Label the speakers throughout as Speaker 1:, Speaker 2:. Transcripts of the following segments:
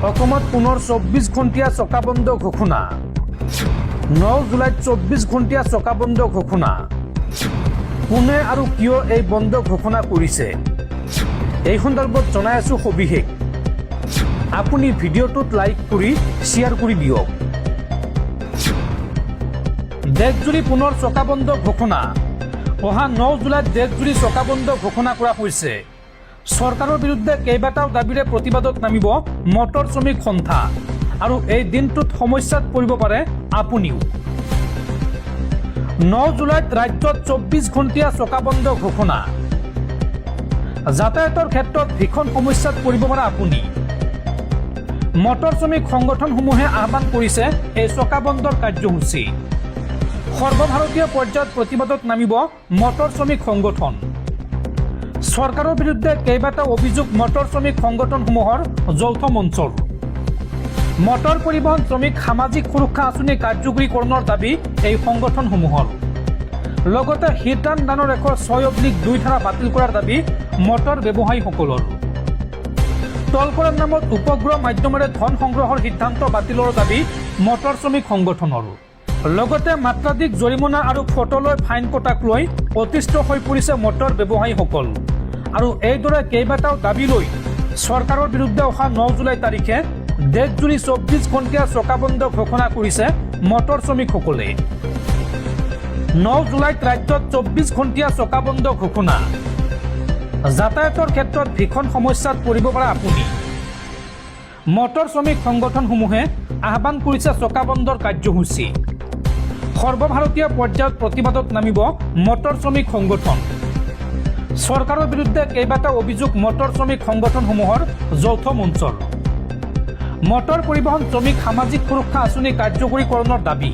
Speaker 1: অসমত পুনৰ 24 ঘণ্টীয়া চকাবন্ধ ঘোষণা 9 জুলাইত 24 ঘণ্টীয়া চকাবন্ধ ঘোষণা কোনে আৰু কিয় এই বন্ধ ঘোষণা কৰিছে এই সন্দৰ্ভত জনাই আছো সবিশেষ আপুনি ভিডিঅ'টোত লাইক কৰি শ্বেয়াৰ কৰি দিয়ক দেশজুৰি পুনৰ চকাবন্ধ ঘোষণা অহা 9 জুলাইত দেশজুৰি চকাবন্ধ ঘোষণা কৰা হৈছে চৰকাৰৰ বিৰুদ্ধে কেইবাটাও দাবীৰে প্ৰতিবাদত নামিব মটৰ শ্ৰমিক সন্থা আৰু এই দিনটোত সমস্যাত পৰিব পাৰে আপুনিও 9 জুলাইত ৰাজ্যত 24 ঘণ্টীয়া চকাবন্ধ ঘোষণা যাতায়াতৰ ক্ষেত্ৰত ভীষণ সমস্যাত পৰিব পাৰে আপুনি মটৰ শ্ৰমিক সংগঠনসমূহে আহ্বান কৰিছে এই চকাবন্ধৰ কাৰ্যসূচী সৰ্বভাৰতীয় পৰ্যায়ত প্ৰতিবাদত নামিব মটৰ শ্ৰমিক সংগঠন চৰকাৰৰ বিৰুদ্ধে কেইবাটাও অভিযোগ মটৰ শ্ৰমিক সংগঠনসমূহৰ যৌথ মঞ্চৰ মটৰ পৰিবহণ শ্ৰমিক সামাজিক সুৰক্ষা আঁচনি কাৰ্যকৰীকৰণৰ দাবী এই সংগঠনসমূহৰ লগতে হিট এণ্ড ৰানৰ 106/2 ধাৰা বাতিল কৰাৰ দাবী মটৰ ব্যৱসায়ীসকলৰ টল কৰাৰ নামত উপগ্ৰহ মাধ্যমেৰে ধন সংগ্ৰহৰ সিদ্ধান্ত বাতিলৰ দাবী মটৰ শ্ৰমিক সংগঠনৰ লগতে মাত্ৰাধিক জৰিমনা আৰু ফটোলৈ ফাইন কটাক লৈ অতিষ্ঠ হৈ পৰিছে মটৰ ব্যৱসায়ীসকল আৰু এইদৰে কেইবাটাও দাবী লৈ চৰকাৰৰ বিৰুদ্ধে অহা 9 জুলাই তাৰিখে দেশজুৰি 24 ঘণ্টীয়া চকাবন্ধ ঘোষণা কৰিছে মটৰ শ্ৰমিকসকলে 9 জুলাইত ৰাজ্যত 24 ঘণ্টীয়া চকাবন্ধ ঘোষণা যাতায়াতৰ ক্ষেত্ৰত ভীষণ সমস্যাত পৰিব পাৰে আপুনি মটৰ শ্ৰমিক সংগঠনসমূহে আহ্বান কৰিছে চকাবন্ধৰ কাৰ্যসূচী সৰ্বভাৰতীয় পৰ্যায়ত প্ৰতিবাদত নামিব মটৰ শ্ৰমিক সংগঠন চৰকাৰৰ বিৰুদ্ধে কেইবাটাও অভিযোগ মটৰ শ্ৰমিক সংগঠনসমূহৰ যৌথ মঞ্চৰ মটৰ পৰিবহণ শ্ৰমিক সামাজিক সুৰক্ষা আঁচনি কাৰ্যকৰীকৰণৰ দাবী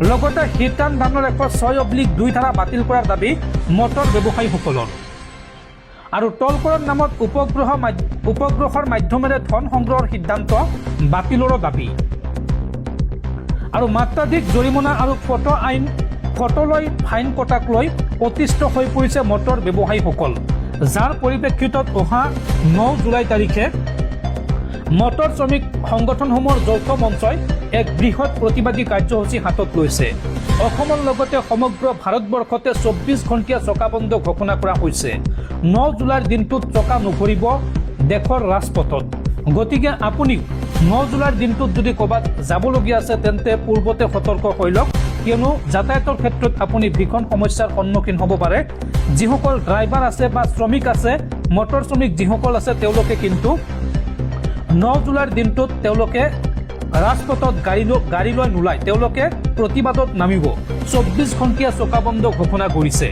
Speaker 1: লগতে হিট এণ্ড ৰানৰ 106/2 ধাৰা বাতিল কৰাৰ দাবী মটৰ ব্যৱসায়ীসকলৰ আৰু টল কৰাৰ নামত উপগ্ৰহৰ মাধ্যমেৰে ধন সংগ্ৰহৰ সিদ্ধান্ত বাতিলৰ দাবী আৰু মাত্ৰাধিক জৰিমনা আৰু ফটোলৈ ফাইন কটাক লৈ অতিষ্ঠ হৈ পৰিছে মটৰ ব্যৱসায়ীসকল যাৰ পৰিপ্ৰেক্ষিতত অহা 9 জুলাই তাৰিখে মটৰ শ্ৰমিক সংগঠনসমূহৰ যৌথ মঞ্চই এক বৃহৎ প্ৰতিবাদী কাৰ্যসূচী হাতত লৈছে অসমৰ লগতে সমগ্ৰ ভাৰতবৰ্ষতে 24 ঘণ্টীয়া চকাবন্ধ ঘোষণা কৰা হৈছে 9 জুলাইৰ দিনটোত চকা নঘূৰিব দেশৰ ৰাজপথত গতিকে আপুনি 9 জুলাইৰ দিনটোত যদি ক'ৰবাত যাবলগীয়া আছে তেন্তে পূৰ্বতে সতৰ্ক হৈ লওক কিয়নো যাতায়াতৰ ক্ষেত্ৰত আপুনি ভীষণ সমস্যাৰ সন্মুখীন হ'ব পাৰে যিসকল ড্ৰাইভাৰ আছে বা শ্ৰমিক আছে মটৰ শ্ৰমিক যিসকল আছে তেওঁলোকে কিন্তু 9 জুলাইৰ দিনটোত তেওঁলোকে ৰাজপথত গাড়ী লৈ নোলায় তেওঁলোকে প্ৰতিবাদত নামিব 24 ঘণ্টীয়া চকাবন্ধ ঘোষণা কৰিছে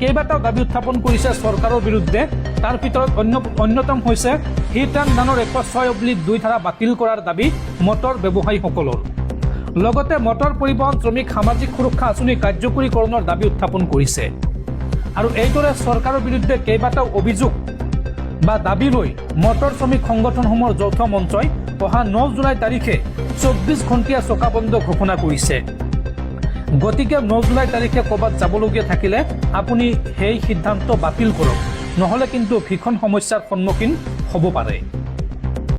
Speaker 1: কেইবাটাও দাবী উত্থাপন কৰিছে চৰকাৰৰ বিৰুদ্ধে তাৰ ভিতৰত অন্যতম হৈছে হিট এণ্ড ৰানৰ 106/2 ধাৰা বাতিল কৰাৰ দাবী মটৰ ব্যৱসায়ীসকলৰ লগতে মটৰ পৰিবহণ শ্ৰমিক সামাজিক সুৰক্ষা আঁচনি কাৰ্যকৰীকৰণৰ দাবী উত্থাপন কৰিছে আৰু এইদৰে চৰকাৰৰ বিৰুদ্ধে কেইবাটাও অভিযোগ বা দাবী লৈ মটৰ শ্ৰমিক সংগঠনসমূহৰ যৌথ মঞ্চই অহা 9 জুলাই তাৰিখে 24 ঘণ্টীয়া চকাবন্ধ ঘোষণা কৰিছে গতিকে 9 জুলাই তাৰিখে ক'ৰবাত যাবলগীয়া থাকিলে আপুনি সেই সিদ্ধান্ত বাতিল কৰক নহ'লে কিন্তু ভীষণ সমস্যাৰ সন্মুখীন হ'ব পাৰে